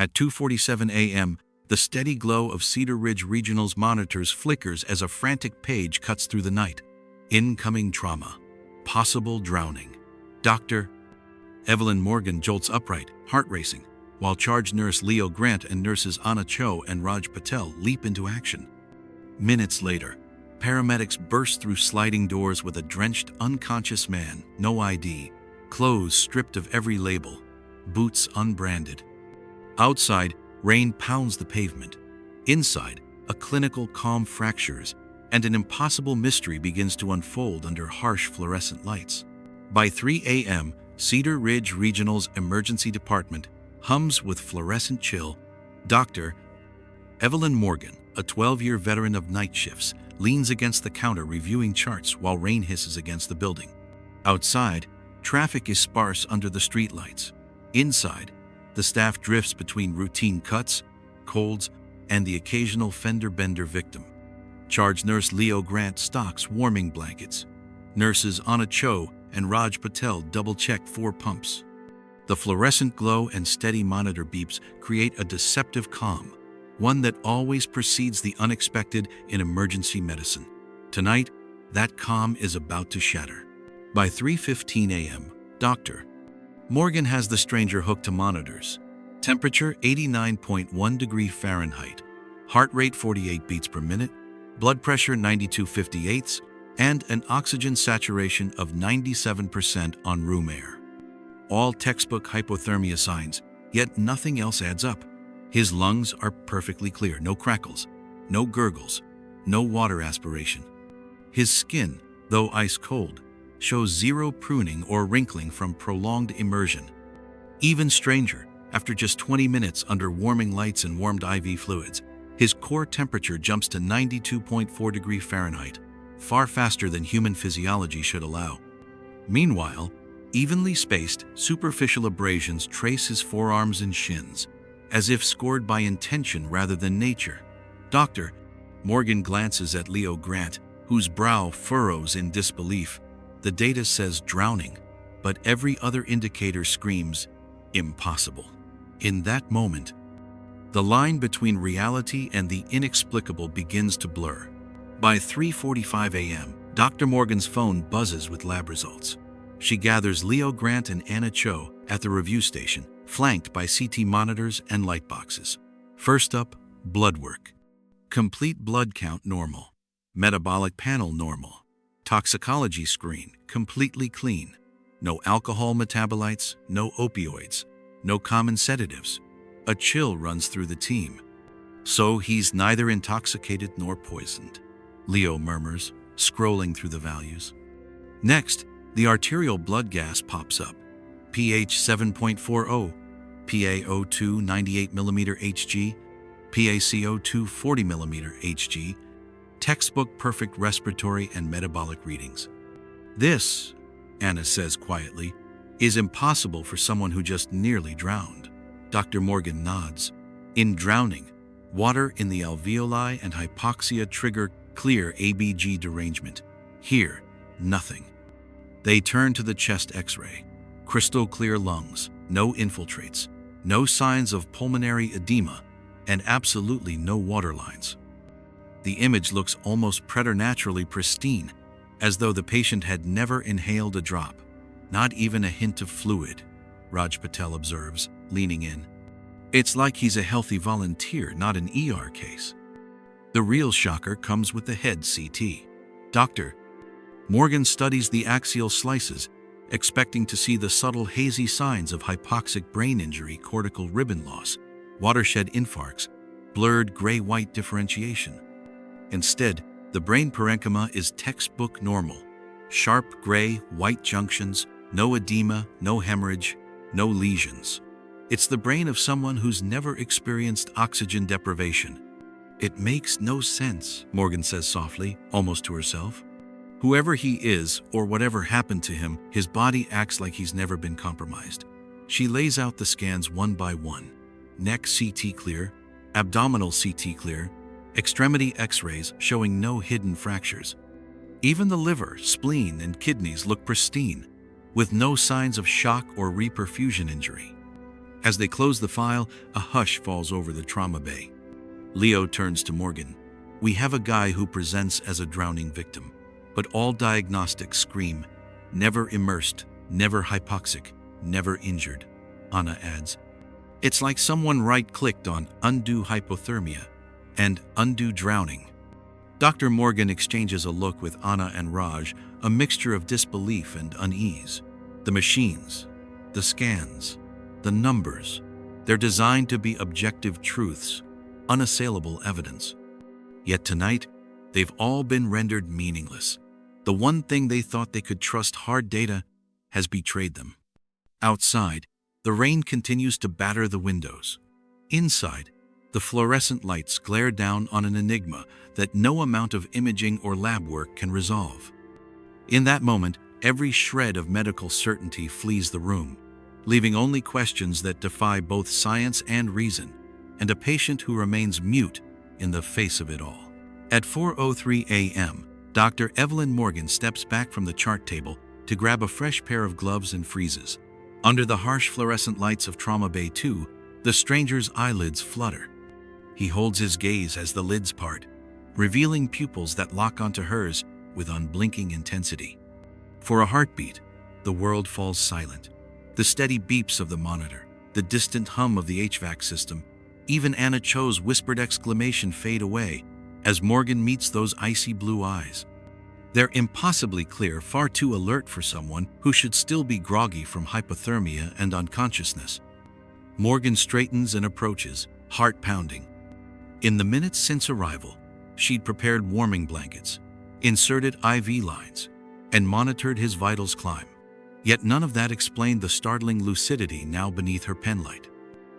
At 2:47 a.m., the steady glow of Cedar Ridge Regional's monitors flickers as a frantic page cuts through the night. Incoming trauma. Possible drowning. Dr. Evelyn Morgan jolts upright, heart racing, while charge nurse Leo Grant and nurses Anna Cho and Raj Patel leap into action. Minutes later, paramedics burst through sliding doors with a drenched, unconscious man, no ID, clothes stripped of every label, boots unbranded. Outside, rain pounds the pavement. Inside, a clinical calm fractures, and an impossible mystery begins to unfold under harsh fluorescent lights. By 3 a.m., Cedar Ridge Regional's emergency department hums with fluorescent chill. Dr. Evelyn Morgan, a 12-year veteran of night shifts, leans against the counter reviewing charts while rain hisses against the building. Outside, traffic is sparse under the streetlights. Inside, the staff drifts between routine cuts, colds, and the occasional fender-bender victim. Charge nurse Leo Grant stocks warming blankets. Nurses Anna Cho and Raj Patel double-check 4 pumps. The fluorescent glow and steady monitor beeps create a deceptive calm, one that always precedes the unexpected in emergency medicine. Tonight, that calm is about to shatter. By 3:15 a.m., Dr. Morgan has the stranger hooked to monitors. Temperature 89.1 degrees Fahrenheit, heart rate 48 beats per minute, blood pressure 92/58, and an oxygen saturation of 97% on room air. All textbook hypothermia signs, yet nothing else adds up. His lungs are perfectly clear, no crackles, no gurgles, no water aspiration. His skin, though ice cold, shows zero pruning or wrinkling from prolonged immersion. Even stranger, after just 20 minutes under warming lights and warmed IV fluids, his core temperature jumps to 92.4 degrees Fahrenheit, far faster than human physiology should allow. Meanwhile, evenly spaced, superficial abrasions trace his forearms and shins, as if scored by intention rather than nature. Dr. Morgan glances at Leo Grant, whose brow furrows in disbelief. The data says drowning, but every other indicator screams, impossible. In that moment, the line between reality and the inexplicable begins to blur. By 3:45 a.m., Dr. Morgan's phone buzzes with lab results. She gathers Leo Grant and Anna Cho at the review station, flanked by CT monitors and light boxes. First up, blood work. Complete blood count normal. Metabolic panel normal. Toxicology screen completely clean. No alcohol metabolites, no opioids, no common sedatives. A chill runs through the team. So he's neither intoxicated nor poisoned, Leo murmurs, scrolling through the values. Next, the arterial blood gas pops up. pH 7.40, PaO2 98 mm Hg, PaCO2 40 mm Hg, textbook perfect respiratory and metabolic readings. This, Anna says quietly, is impossible for someone who just nearly drowned. Dr. Morgan nods. In drowning, water in the alveoli and hypoxia trigger clear ABG derangement. Here, nothing. They turn to the chest X-ray. Crystal clear lungs, no infiltrates, no signs of pulmonary edema, and absolutely no water lines. The image looks almost preternaturally pristine, as though the patient had never inhaled a drop, not even a hint of fluid, Raj Patel observes, leaning in. It's like he's a healthy volunteer, not an ER case. The real shocker comes with the head CT. Dr. Morgan studies the axial slices, expecting to see the subtle hazy signs of hypoxic brain injury, cortical ribbon loss, watershed infarcts, blurred gray-white differentiation. Instead, the brain parenchyma is textbook normal. Sharp gray-white junctions, no edema, no hemorrhage, no lesions. It's the brain of someone who's never experienced oxygen deprivation. It makes no sense, Morgan says softly, almost to herself. Whoever he is, or whatever happened to him, his body acts like he's never been compromised. She lays out the scans one by one. Neck CT clear, abdominal CT clear, extremity X-rays showing no hidden fractures. Even the liver, spleen, and kidneys look pristine, with no signs of shock or reperfusion injury. As they close the file, a hush falls over the trauma bay. Leo turns to Morgan. We have a guy who presents as a drowning victim, but all diagnostics scream, never immersed, never hypoxic, never injured. Anna adds, it's like someone right-clicked on undo hypothermia and undo drowning. Dr. Morgan exchanges a look with Anna and Raj, a mixture of disbelief and unease. The machines, the scans, the numbers, they're designed to be objective truths, unassailable evidence. Yet tonight, they've all been rendered meaningless. The one thing they thought they could trust, hard data, has betrayed them. Outside, the rain continues to batter the windows. Inside, the fluorescent lights glare down on an enigma that no amount of imaging or lab work can resolve. In that moment, every shred of medical certainty flees the room, leaving only questions that defy both science and reason, and a patient who remains mute in the face of it all. At 4:03 a.m., Dr. Evelyn Morgan steps back from the chart table to grab a fresh pair of gloves and freezes. Under the harsh fluorescent lights of Trauma Bay 2, the stranger's eyelids flutter. He holds his gaze as the lids part, revealing pupils that lock onto hers with unblinking intensity. For a heartbeat, the world falls silent. The steady beeps of the monitor, the distant hum of the HVAC system, even Anna Cho's whispered exclamation fade away as Morgan meets those icy blue eyes. They're impossibly clear, far too alert for someone who should still be groggy from hypothermia and unconsciousness. Morgan straightens and approaches, heart pounding. In the minutes since arrival, she'd prepared warming blankets, inserted IV lines, and monitored his vitals climb. Yet none of that explained the startling lucidity now beneath her penlight.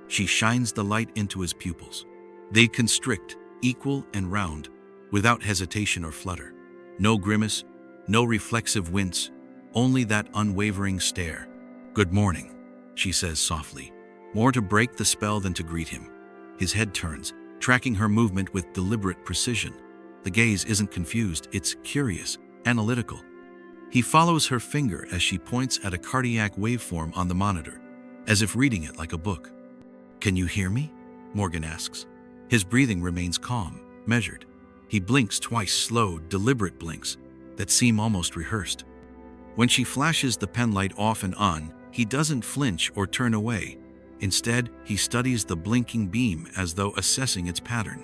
She shines the light into his pupils. They constrict, equal and round, without hesitation or flutter. No grimace, no reflexive wince, only that unwavering stare. Good morning, she says softly, more to break the spell than to greet him. His head turns, tracking her movement with deliberate precision. The gaze isn't confused, it's curious, analytical. He follows her finger as she points at a cardiac waveform on the monitor, as if reading it like a book. Can you hear me? Morgan asks. His breathing remains calm, measured. He blinks twice, slow, deliberate blinks that seem almost rehearsed. When she flashes the penlight off and on, he doesn't flinch or turn away. Instead, he studies the blinking beam as though assessing its pattern.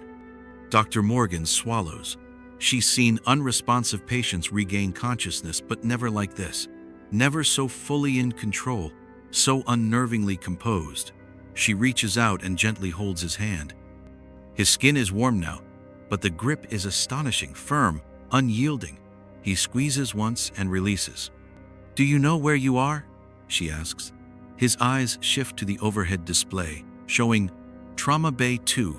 Dr. Morgan swallows. She's seen unresponsive patients regain consciousness, but never like this. Never so fully in control, so unnervingly composed. She reaches out and gently holds his hand. His skin is warm now, but the grip is astonishing, firm, unyielding. He squeezes once and releases. Do you know where you are? She asks. His eyes shift to the overhead display, showing Trauma Bay 2,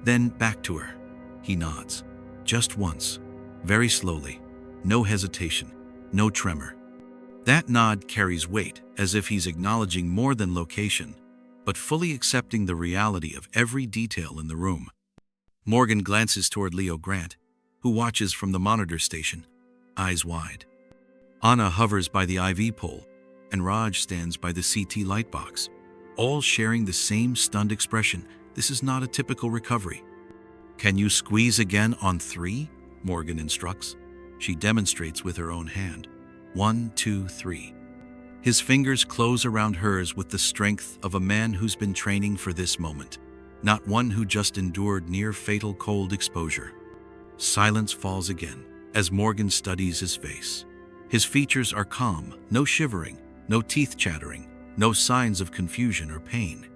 then back to her. He nods. Just once, very slowly, no hesitation, no tremor. That nod carries weight, as if he's acknowledging more than location, but fully accepting the reality of every detail in the room. Morgan glances toward Leo Grant, who watches from the monitor station, eyes wide. Anna hovers by the IV pole, and Raj stands by the CT light box, all sharing the same stunned expression. This is not a typical recovery. Can you squeeze again on 3? Morgan instructs. She demonstrates with her own hand. 1, 2, 3. His fingers close around hers with the strength of a man who's been training for this moment, not one who just endured near-fatal cold exposure. Silence falls again as Morgan studies his face. His features are calm, no shivering, no teeth chattering, no signs of confusion or pain.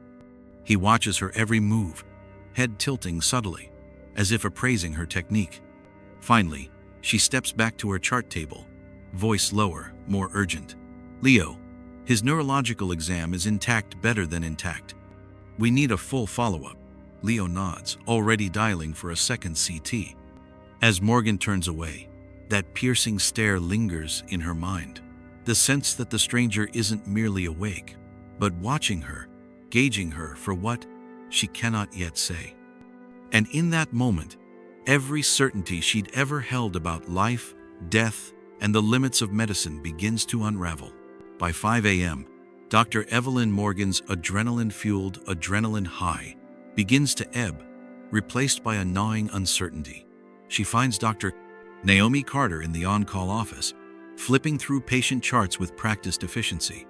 He watches her every move, head tilting subtly, as if appraising her technique. Finally, she steps back to her chart table, voice lower, more urgent. Leo, his neurological exam is intact, better than intact. We need a full follow-up. Leo nods, already dialing for a second CT. As Morgan turns away, that piercing stare lingers in her mind. The sense that the stranger isn't merely awake, but watching her, gauging her for what she cannot yet say. And in that moment, every certainty she'd ever held about life, death, and the limits of medicine begins to unravel. By 5 a.m., Dr. Evelyn Morgan's adrenaline-fueled adrenaline high begins to ebb, replaced by a gnawing uncertainty. She finds Dr. Naomi Carter in the on-call office, flipping through patient charts with practiced efficiency.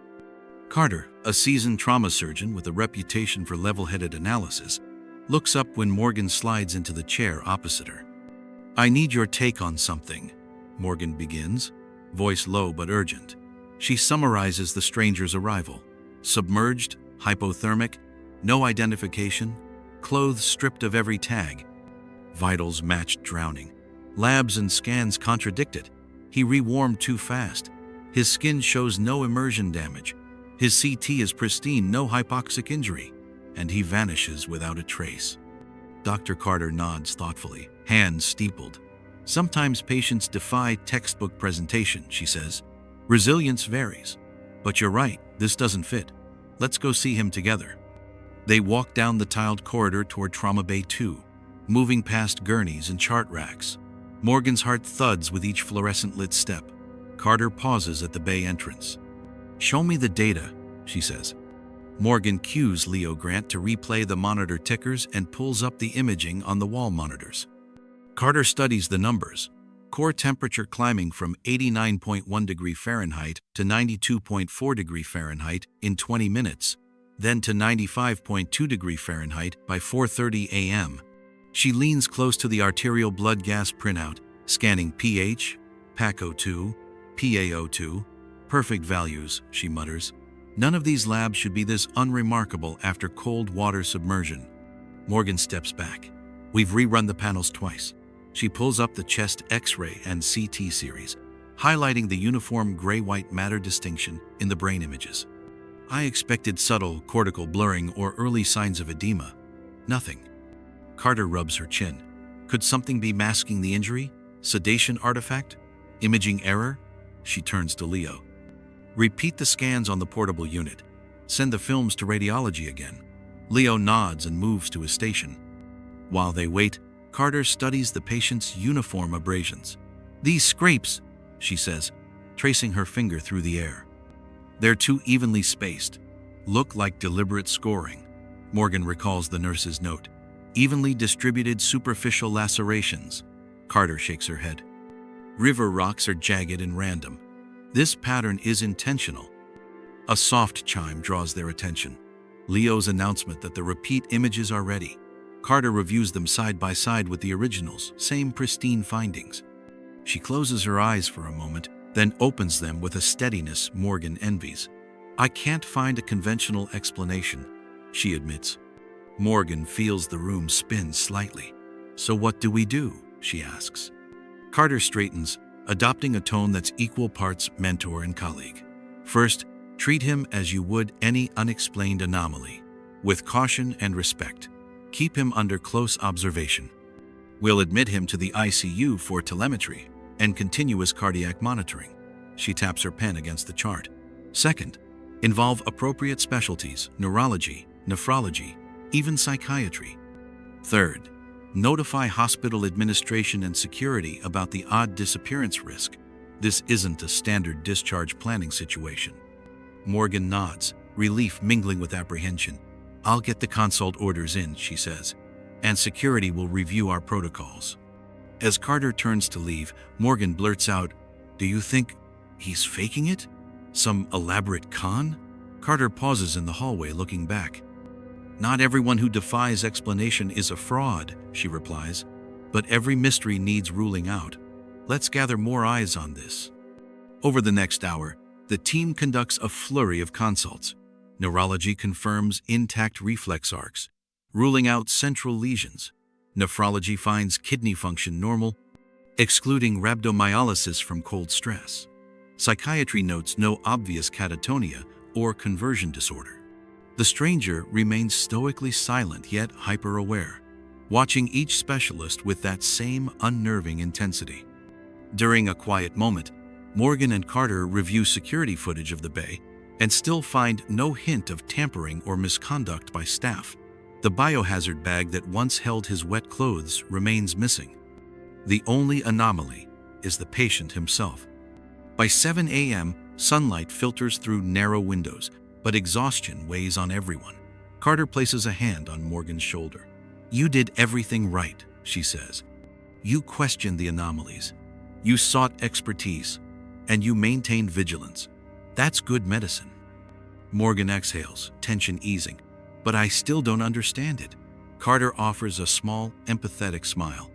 Carter, a seasoned trauma surgeon with a reputation for level-headed analysis, looks up when Morgan slides into the chair opposite her. "I need your take on something," Morgan begins, voice low but urgent. She summarizes the stranger's arrival: submerged, hypothermic, no identification, clothes stripped of every tag. Vitals matched drowning. Labs and scans contradict it. He rewarmed too fast. His skin shows no immersion damage. His CT is pristine, no hypoxic injury. And he vanishes without a trace. Dr. Carter nods thoughtfully, hands steepled. "Sometimes patients defy textbook presentation," she says. "Resilience varies. But you're right, this doesn't fit. Let's go see him together." They walk down the tiled corridor toward Trauma Bay 2, moving past gurneys and chart racks. Morgan's heart thuds with each fluorescent-lit step. Carter pauses at the bay entrance. "Show me the data," she says. Morgan cues Leo Grant to replay the monitor tickers and pulls up the imaging on the wall monitors. Carter studies the numbers. Core temperature climbing from 89.1 degree Fahrenheit to 92.4 degree Fahrenheit in 20 minutes, then to 95.2 degree Fahrenheit by 4:30 a.m. She leans close to the arterial blood gas printout, scanning pH, PaCO2, PaO2. "Perfect values," she mutters. "None of these labs should be this unremarkable after cold water submersion." Morgan steps back. "We've rerun the panels twice." She pulls up the chest X-ray and CT series, highlighting the uniform gray-white matter distinction in the brain images. "I expected subtle cortical blurring or early signs of edema. Nothing." Carter rubs her chin. Could something be masking the injury? Sedation artifact? Imaging error? She turns to Leo. "Repeat the scans on the portable unit. Send the films to radiology again." Leo nods and moves to his station. While they wait, Carter studies the patient's uniform abrasions. "These scrapes," she says, tracing her finger through the air. "They're too evenly spaced. Look like deliberate scoring." Morgan recalls the nurse's note. "Evenly distributed superficial lacerations." Carter shakes her head. "River rocks are jagged and random. This pattern is intentional." A soft chime draws their attention. Leo's announcement that the repeat images are ready. Carter reviews them side by side with the originals, same pristine findings. She closes her eyes for a moment, then opens them with a steadiness Morgan envies. "I can't find a conventional explanation," she admits. Morgan feels the room spin slightly. "So what do we do?" she asks. Carter straightens, adopting a tone that's equal parts mentor and colleague. "First, treat him as you would any unexplained anomaly, with caution and respect. Keep him under close observation. We'll admit him to the ICU for telemetry and continuous cardiac monitoring." She taps her pen against the chart. "Second, involve appropriate specialties, neurology, nephrology, even psychiatry. Third, notify hospital administration and security about the odd disappearance risk. This isn't a standard discharge planning situation." Morgan nods, relief mingling with apprehension. "I'll get the consult orders in," she says, "and security will review our protocols." As Carter turns to leave, Morgan blurts out, "Do you think he's faking it? Some elaborate con?" Carter pauses in the hallway, looking back. "Not everyone who defies explanation is a fraud," she replies, "but every mystery needs ruling out. Let's gather more eyes on this." Over the next hour, the team conducts a flurry of consults. Neurology confirms intact reflex arcs, ruling out central lesions. Nephrology finds kidney function normal, excluding rhabdomyolysis from cold stress. Psychiatry notes no obvious catatonia or conversion disorder. The stranger remains stoically silent yet hyper-aware, watching each specialist with that same unnerving intensity. During a quiet moment, Morgan and Carter review security footage of the bay and still find no hint of tampering or misconduct by staff. The biohazard bag that once held his wet clothes remains missing. The only anomaly is the patient himself. By 7 a.m., sunlight filters through narrow windows, but exhaustion weighs on everyone. Carter places a hand on Morgan's shoulder. "You did everything right," she says. "You questioned the anomalies. You sought expertise. And you maintained vigilance. That's good medicine." Morgan exhales, tension easing. "But I still don't understand it." Carter offers a small, empathetic smile.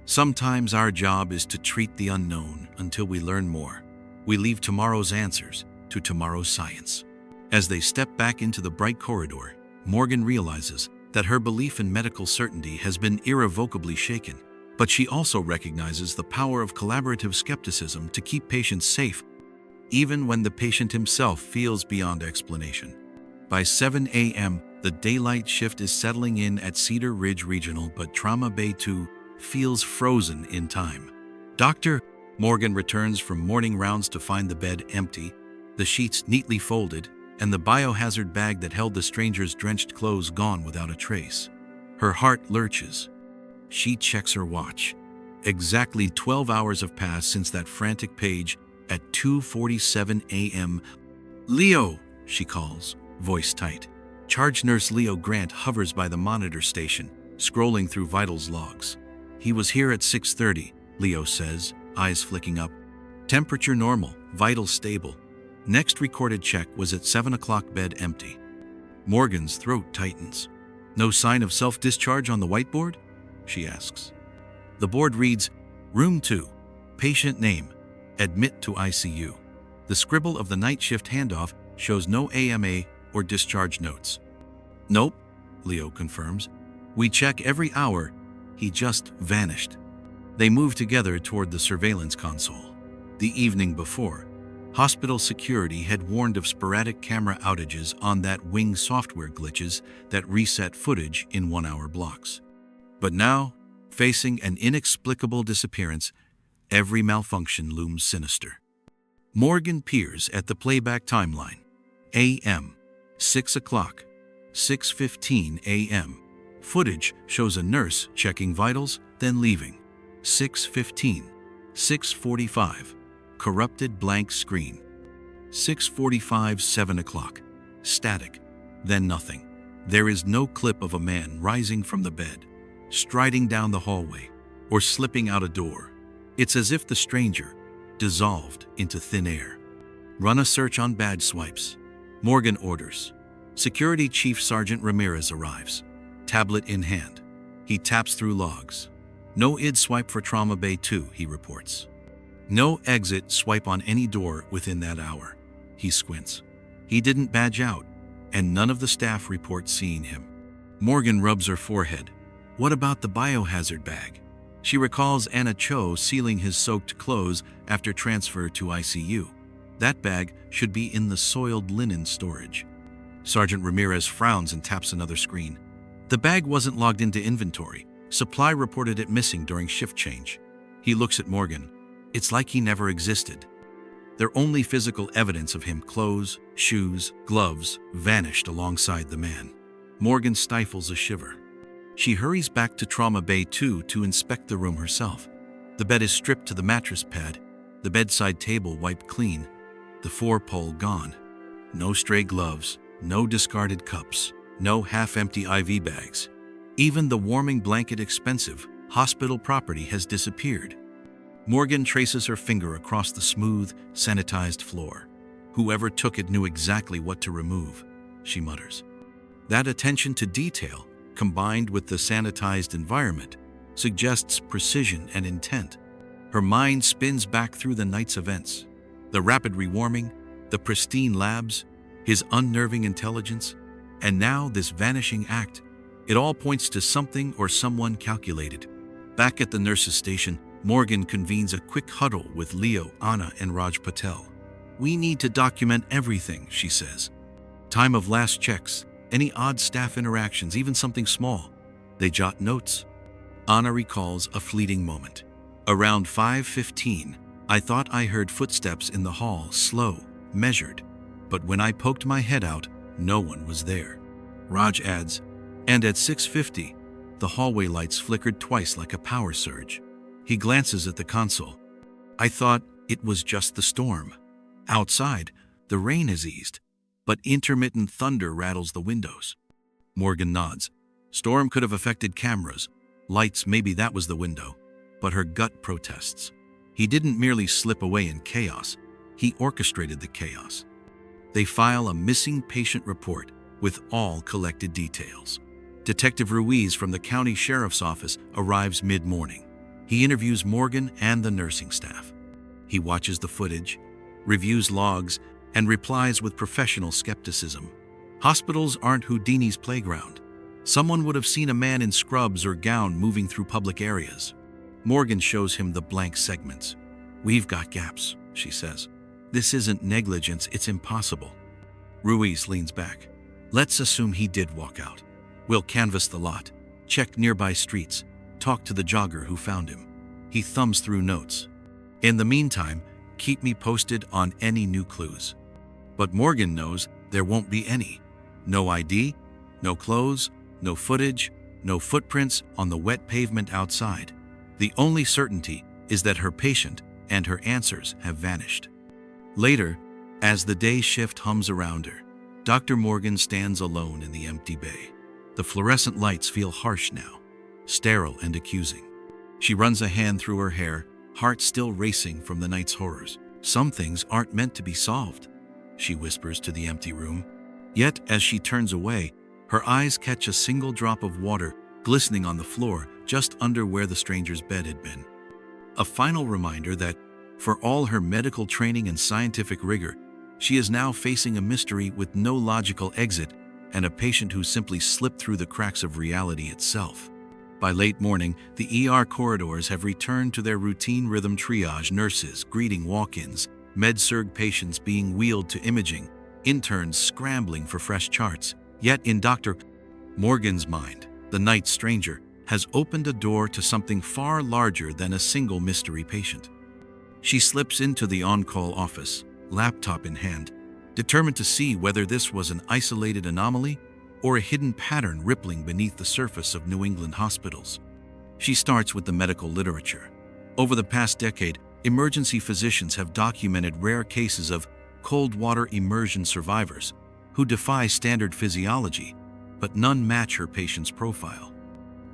"Sometimes our job is to treat the unknown until we learn more. We leave tomorrow's answers to tomorrow's science." As they step back into the bright corridor, Morgan realizes that her belief in medical certainty has been irrevocably shaken. But she also recognizes the power of collaborative skepticism to keep patients safe, even when the patient himself feels beyond explanation. By 7 a.m., the daylight shift is settling in at Cedar Ridge Regional, but Trauma Bay 2 feels frozen in time. "Doctor," Morgan returns from morning rounds to find the bed empty, the sheets neatly folded, and the biohazard bag that held the stranger's drenched clothes gone without a trace. Her heart lurches. She checks her watch. Exactly 12 hours have passed since that frantic page at 2:47 a.m. "Leo," she calls, voice tight. Charge nurse Leo Grant hovers by the monitor station, scrolling through vitals logs. "He was here at 6:30, Leo says, eyes flicking up. "Temperature normal, vitals stable. Next recorded check was at 7 o'clock, bed empty." Morgan's throat tightens. "No sign of self-discharge on the whiteboard?" she asks. The board reads, "Room 2, patient name, admit to ICU." The scribble of the night shift handoff shows no AMA or discharge notes. "Nope," Leo confirms. "We check every hour. He just vanished." They move together toward the surveillance console. The evening before, hospital security had warned of sporadic camera outages on that wing software glitches that reset footage in 1-hour blocks. But now, facing an inexplicable disappearance, every malfunction looms sinister. Morgan peers at the playback timeline. AM, 6 o'clock, 6:15 a.m. Footage shows a nurse checking vitals, then leaving. 6:15, 6:45, corrupted blank screen. 6:45, 7 o'clock, static, then nothing. There is no clip of a man rising from the bed, striding down the hallway, or slipping out a door. It's as if the stranger dissolved into thin air. "Run a search on badge swipes," Morgan orders. Security Chief Sergeant Ramirez arrives, tablet in hand. He taps through logs. "No id swipe for Trauma Bay 2, he reports. "No exit swipe on any door within that hour." He squints. "He didn't badge out, and none of the staff report seeing him." Morgan rubs her forehead. "What about the biohazard bag?" She recalls Anna Cho sealing his soaked clothes after transfer to ICU. That bag should be in the soiled linen storage. Sergeant Ramirez frowns and taps another screen. The bag wasn't logged into inventory. Supply reported it missing during shift change. He looks at Morgan. It's like he never existed. Their only physical evidence of him, clothes, shoes, gloves, vanished alongside the man. Morgan stifles a shiver. She hurries back to Trauma Bay 2 to inspect the room herself. The bed is stripped to the mattress pad, the bedside table wiped clean, the 4-pole gone. No stray gloves, no discarded cups, no half-empty IV bags. Even the warming blanket expensive hospital property has disappeared. Morgan traces her finger across the smooth, sanitized floor. "Whoever took it knew exactly what to remove," she mutters. That attention to detail, combined with the sanitized environment, suggests precision and intent. Her mind spins back through the night's events. The rapid rewarming, the pristine labs, his unnerving intelligence, and now this vanishing act. It all points to something or someone calculated. Back at the nurse's station, Morgan convenes a quick huddle with Leo, Anna, and Raj Patel. "We need to document everything," she says. "Time of last checks, any odd staff interactions, even something small." They jot notes. Anna recalls a fleeting moment. "Around 5:15, I thought I heard footsteps in the hall, slow, measured. But when I poked my head out, no one was there." Raj adds, "And at 6:50, the hallway lights flickered twice like a power surge." He glances at the console. "I thought it was just the storm. Outside, the rain has eased. but intermittent thunder rattles the windows. Morgan nods. Storm could have affected cameras. Lights, maybe that was the window. But her gut protests. He didn't merely slip away in chaos. He orchestrated the chaos. They file a missing patient report with all collected details. Detective Ruiz from the county sheriff's office arrives mid-morning. He interviews Morgan and the nursing staff. He watches the footage, reviews logs, and replies with professional skepticism. Hospitals aren't Houdini's playground. Someone would have seen a man in scrubs or gown moving through public areas. Morgan shows him the blank segments. "We've got gaps," she says. "This isn't negligence, it's impossible." Ruiz leans back. "Let's assume he did walk out. We'll canvass the lot, check nearby streets, talk to the jogger who found him." He thumbs through notes. "In the meantime, keep me posted on any new clues." But Morgan knows there won't be any. No ID, no clothes, no footage, no footprints on the wet pavement outside. The only certainty is that her patient and her answers have vanished. Later, as the day shift hums around her, Dr. Morgan stands alone in the empty bay. The fluorescent lights feel harsh now, sterile and accusing. She runs a hand through her hair, heart still racing from the night's horrors. "Some things aren't meant to be solved," she whispers to the empty room. Yet, as she turns away, her eyes catch a single drop of water glistening on the floor just under where the stranger's bed had been. A final reminder that, for all her medical training and scientific rigor, she is now facing a mystery with no logical exit and a patient who simply slipped through the cracks of reality itself. By late morning, the ER corridors have returned to their routine rhythm: triage, nurses greeting walk-ins, med-surg patients being wheeled to imaging, interns scrambling for fresh charts. Yet in Dr. Morgan's mind, the night stranger has opened a door to something far larger than a single mystery patient. She slips into the on-call office, laptop in hand, determined to see whether this was an isolated anomaly or a hidden pattern rippling beneath the surface of New England hospitals. She starts with the medical literature. Over the past decade, emergency physicians have documented rare cases of cold water immersion survivors who defy standard physiology, but none match her patient's profile.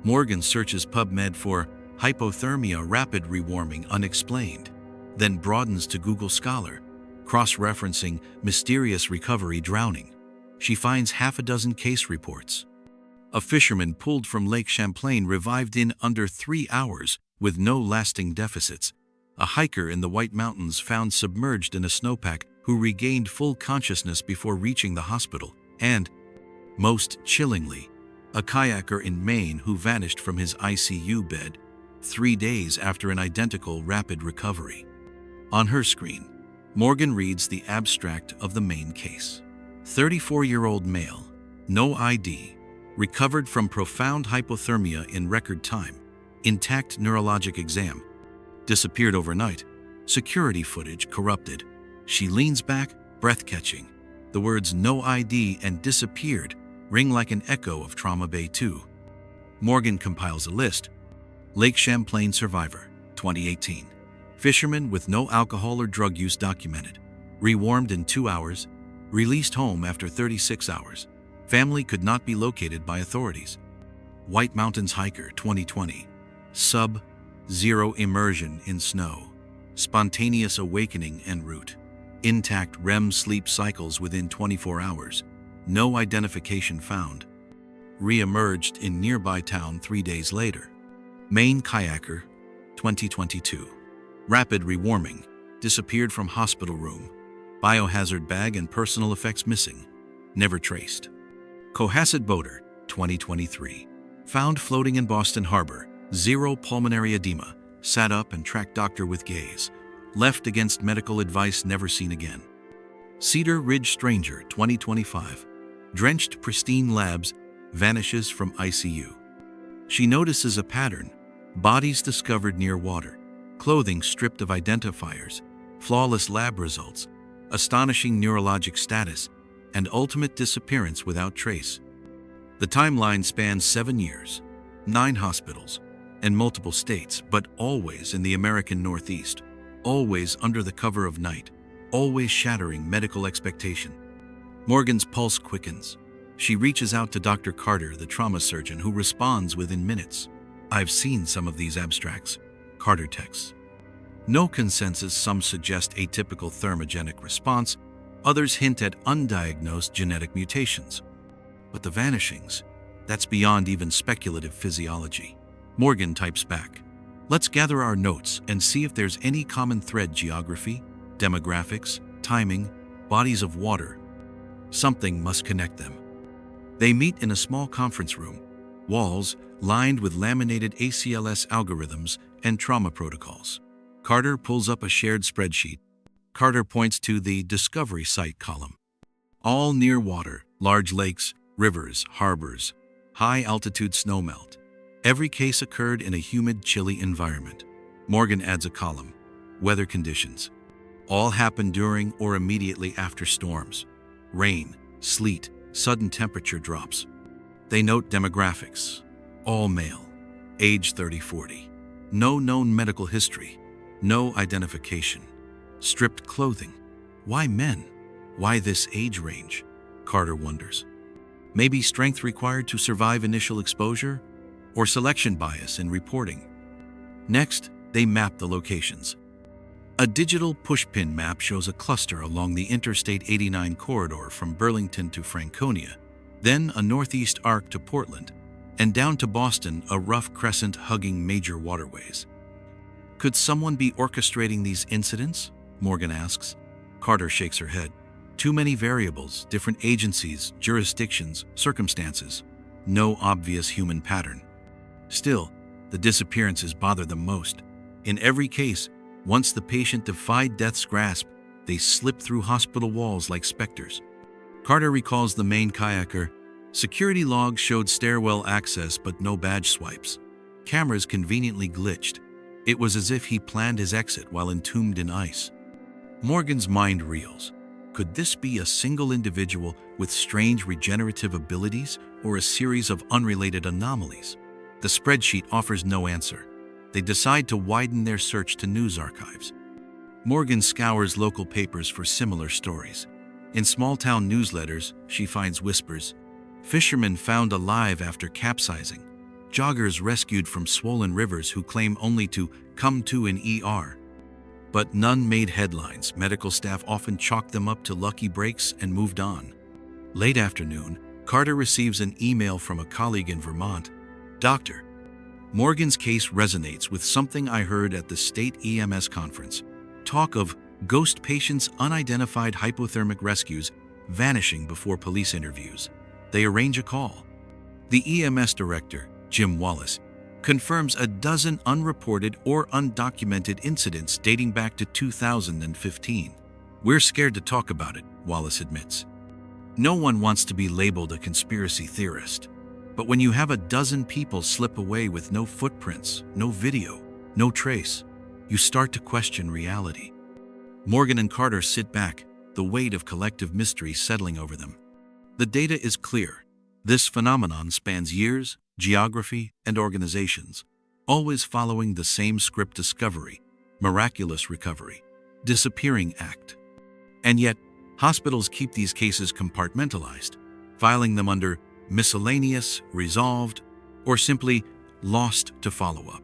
Morgan searches PubMed for hypothermia, rapid rewarming, unexplained, then broadens to Google Scholar, cross-referencing mysterious recovery, drowning. She finds half a dozen case reports. A fisherman pulled from Lake Champlain revived in under 3 hours with no lasting deficits. A hiker in the White Mountains found submerged in a snowpack who regained full consciousness before reaching the hospital. And, most chillingly, a kayaker in Maine who vanished from his ICU bed 3 days after an identical rapid recovery. On her screen, Morgan reads the abstract of the main case. 34-year-old male, no ID, recovered from profound hypothermia in record time, intact neurologic exam, disappeared overnight, security footage corrupted. She leans back, breath-catching. The words "no ID" and "disappeared" ring like an echo of Trauma Bay 2. Morgan compiles a list. Lake Champlain survivor, 2018. Fisherman with no alcohol or drug use documented. Rewarmed in 2 hours. Released home after 36 hours. Family could not be located by authorities. White Mountains hiker, 2020. Sub-zero immersion in snow. Spontaneous awakening en route. Intact REM sleep cycles within 24 hours. No identification found. Re-emerged in nearby town 3 days later. Maine kayaker, 2022. Rapid rewarming. Disappeared from hospital room. Biohazard bag and personal effects missing. Never traced. Cohasset boater, 2023. Found floating in Boston Harbor. Zero pulmonary edema. Sat up and tracked doctor with gaze. Left against medical advice, never seen again. Cedar Ridge stranger, 2025. Drenched pristine labs, vanishes from ICU. She notices a pattern. Bodies discovered near water. Clothing stripped of identifiers. Flawless lab results. Astonishing neurologic status. And ultimate disappearance without trace. The timeline spans 7 years, 9 hospitals, and multiple states, but always in the American Northeast. Always under the cover of night. Always shattering medical expectation. Morgan's pulse quickens. She reaches out to Dr. Carter, the trauma surgeon, who responds within minutes. "I've seen some of these abstracts," Carter texts. No consensus. Some suggest atypical thermogenic response, others hint at undiagnosed genetic mutations. But the vanishings, that's beyond even speculative physiology. Morgan types back, "Let's gather our notes and see if there's any common thread: geography, demographics, timing, bodies of water. Something must connect them." They meet in a small conference room, walls lined with laminated ACLS algorithms and trauma protocols. Carter pulls up a shared spreadsheet. Carter points to the Discovery Site column. All near water, large lakes, rivers, harbors, high-altitude snowmelt. Every case occurred in a humid, chilly environment. Morgan adds a column: weather conditions. All happened during or immediately after storms. Rain, sleet, sudden temperature drops. They note demographics: all male, age 30-40. No known medical history. No identification. Stripped clothing. Why men? Why this age range? Carter wonders. Maybe strength required to survive initial exposure? Or selection bias in reporting? Next, they map the locations. A digital pushpin map shows a cluster along the Interstate 89 corridor from Burlington to Franconia, then a northeast arc to Portland, and down to Boston, a rough crescent hugging major waterways. Could someone be orchestrating these incidents? Morgan asks. Carter shakes her head. Too many variables, different agencies, jurisdictions, circumstances. No obvious human pattern. Still, the disappearances bother them most. In every case, once the patient defied death's grasp, they slipped through hospital walls like specters. Carter recalls the Maine kayaker. Security logs showed stairwell access but no badge swipes. Cameras conveniently glitched. It was as if he planned his exit while entombed in ice. Morgan's mind reels. Could this be a single individual with strange regenerative abilities or a series of unrelated anomalies? The spreadsheet offers no answer. They decide to widen their search to news archives. Morgan scours local papers for similar stories. In small-town newsletters, she finds whispers. Fishermen found alive after capsizing. Joggers rescued from swollen rivers who claim only to come to an ER. But none made headlines. Medical staff often chalked them up to lucky breaks and moved on. Late afternoon, Carter receives an email from a colleague in Vermont. "Doctor, Morgan's case resonates with something I heard at the state EMS conference. Talk of ghost patients, unidentified hypothermic rescues, vanishing before police interviews." They arrange a call. The EMS director, Jim Wallace, confirms a dozen unreported or undocumented incidents dating back to 2015. "We're scared to talk about it," Wallace admits. "No one wants to be labeled a conspiracy theorist. But when you have a dozen people slip away with no footprints, no video, no trace, you start to question reality." Morgan and Carter sit back, the weight of collective mystery settling over them. The data is clear. This phenomenon spans years, geography, and organizations, always following the same script: discovery, miraculous recovery, disappearing act. And yet, hospitals keep these cases compartmentalized, filing them under miscellaneous, resolved, or simply lost to follow up.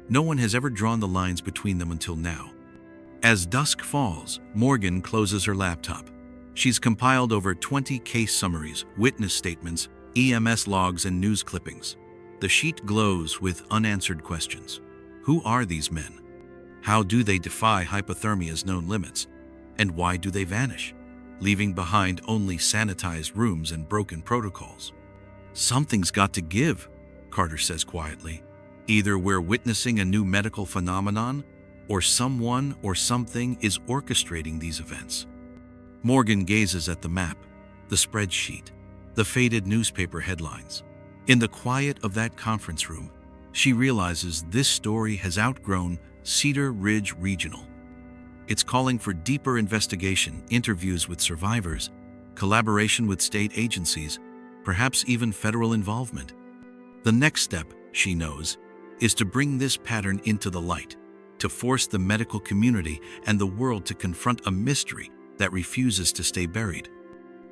No one has ever drawn the lines between them until now. As dusk falls, Morgan closes her laptop. She's compiled over 20 case summaries, witness statements, EMS logs, and news clippings. The sheet glows with unanswered questions. Who are these men? How do they defy hypothermia's known limits? And why do they vanish, leaving behind only sanitized rooms and broken protocols? "Something's got to give," Carter says quietly. "Either we're witnessing a new medical phenomenon, or someone or something is orchestrating these events." Morgan gazes at the map, the spreadsheet, the faded newspaper headlines. In the quiet of that conference room, she realizes this story has outgrown Cedar Ridge Regional. It's calling for deeper investigation, interviews with survivors, collaboration with state agencies, perhaps even federal involvement. The next step, she knows, is to bring this pattern into the light, to force the medical community and the world to confront a mystery that refuses to stay buried.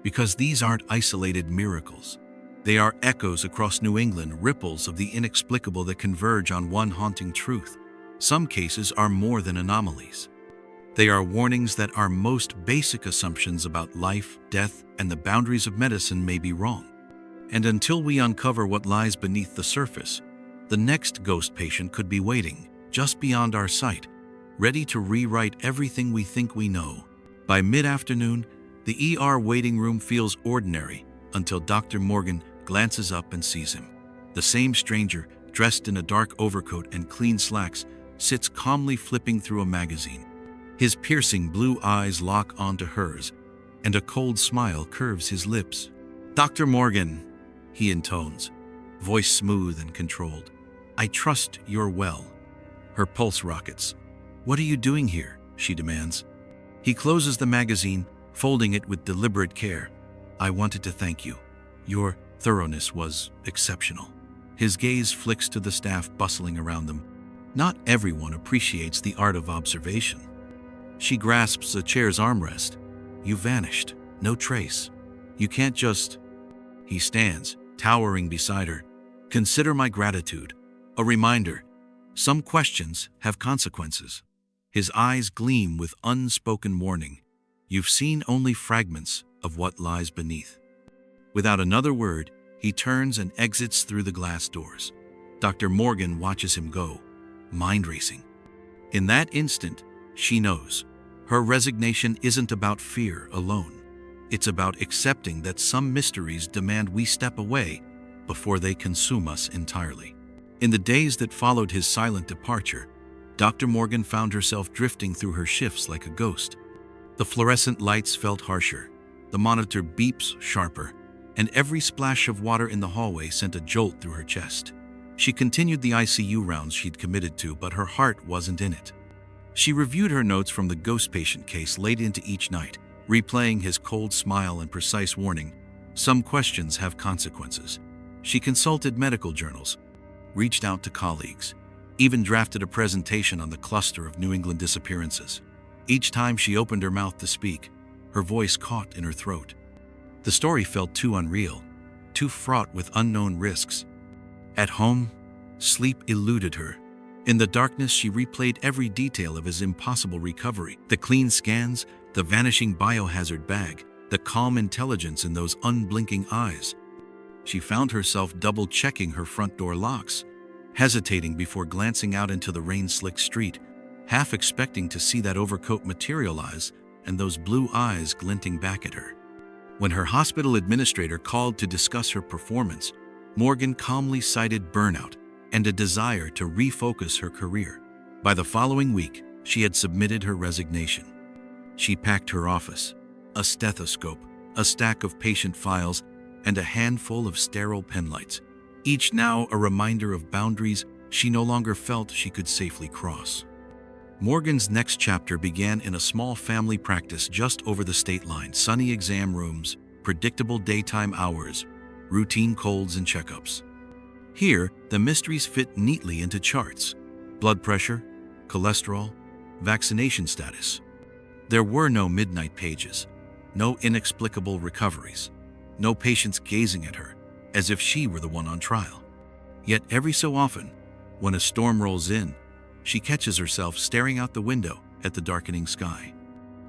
Because these aren't isolated miracles. They are echoes across New England, ripples of the inexplicable that converge on one haunting truth. Some cases are more than anomalies. They are warnings that our most basic assumptions about life, death, and the boundaries of medicine may be wrong. And until we uncover what lies beneath the surface, the next ghost patient could be waiting, just beyond our sight, ready to rewrite everything we think we know. By mid-afternoon, the ER waiting room feels ordinary until Dr. Morgan glances up and sees him. The same stranger, dressed in a dark overcoat and clean slacks, sits calmly flipping through a magazine. His piercing blue eyes lock onto hers, and a cold smile curves his lips. "Dr. Morgan," he intones, voice smooth and controlled. "I trust you're well." Her pulse rockets. "What are you doing here?" she demands. He closes the magazine, folding it with deliberate care. "I wanted to thank you. Your thoroughness was exceptional." His gaze flicks to the staff bustling around them. Not everyone appreciates the art of observation. She grasps a chair's armrest. "You vanished. No trace. You can't just..." He stands, towering beside her. "Consider my gratitude. A reminder. Some questions have consequences." His eyes gleam with unspoken warning. You've seen only fragments of what lies beneath. Without another word, he turns and exits through the glass doors. Dr. Morgan watches him go, mind racing. In that instant, she knows. Her resignation isn't about fear alone. It's about accepting that some mysteries demand we step away before they consume us entirely. In the days that followed his silent departure, Dr. Morgan found herself drifting through her shifts like a ghost. The fluorescent lights felt harsher, the monitor beeps sharper, and every splash of water in the hallway sent a jolt through her chest. She continued the ICU rounds she'd committed to, but her heart wasn't in it. She reviewed her notes from the ghost patient case late into each night, replaying his cold smile and precise warning. Some questions have consequences. She consulted medical journals, reached out to colleagues, even drafted a presentation on the cluster of New England disappearances. Each time she opened her mouth to speak, her voice caught in her throat. The story felt too unreal, too fraught with unknown risks. At home, sleep eluded her. In the darkness, she replayed every detail of his impossible recovery. The clean scans, the vanishing biohazard bag, the calm intelligence in those unblinking eyes. She found herself double-checking her front door locks, hesitating before glancing out into the rain-slicked street, half expecting to see that overcoat materialize and those blue eyes glinting back at her. When her hospital administrator called to discuss her performance, Morgan calmly cited burnout and a desire to refocus her career. By the following week, she had submitted her resignation. She packed her office, a stethoscope, a stack of patient files, and a handful of sterile penlights, each now a reminder of boundaries she no longer felt she could safely cross. Morgan's next chapter began in a small family practice just over the state line. Sunny exam rooms, predictable daytime hours, routine colds and checkups. Here, the mysteries fit neatly into charts: blood pressure, cholesterol, vaccination status. There were no midnight pages, no inexplicable recoveries, no patients gazing at her as if she were the one on trial. Yet every so often, when a storm rolls in, she catches herself staring out the window at the darkening sky.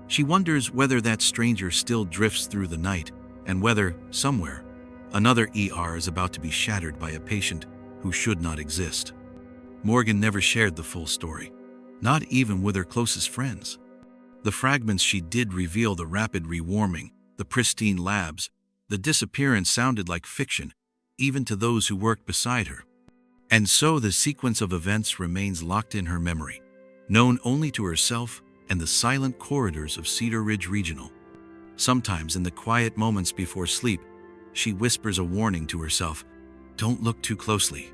She wonders whether that stranger still drifts through the night, and whether, somewhere, another ER is about to be shattered by a patient who should not exist. Morgan never shared the full story, not even with her closest friends. The fragments she did reveal the rapid rewarming, the pristine labs. The disappearance sounded like fiction, even to those who worked beside her. And so the sequence of events remains locked in her memory, known only to herself and the silent corridors of Cedar Ridge Regional. Sometimes in the quiet moments before sleep, she whispers a warning to herself: don't look too closely.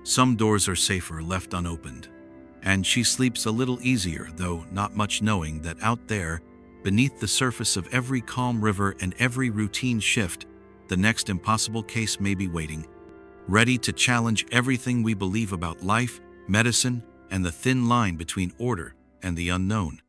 Some doors are safer left unopened. And she sleeps a little easier, though not much, knowing that out there, beneath the surface of every calm river and every routine shift, the next impossible case may be waiting, ready to challenge everything we believe about life, medicine, and the thin line between order and the unknown.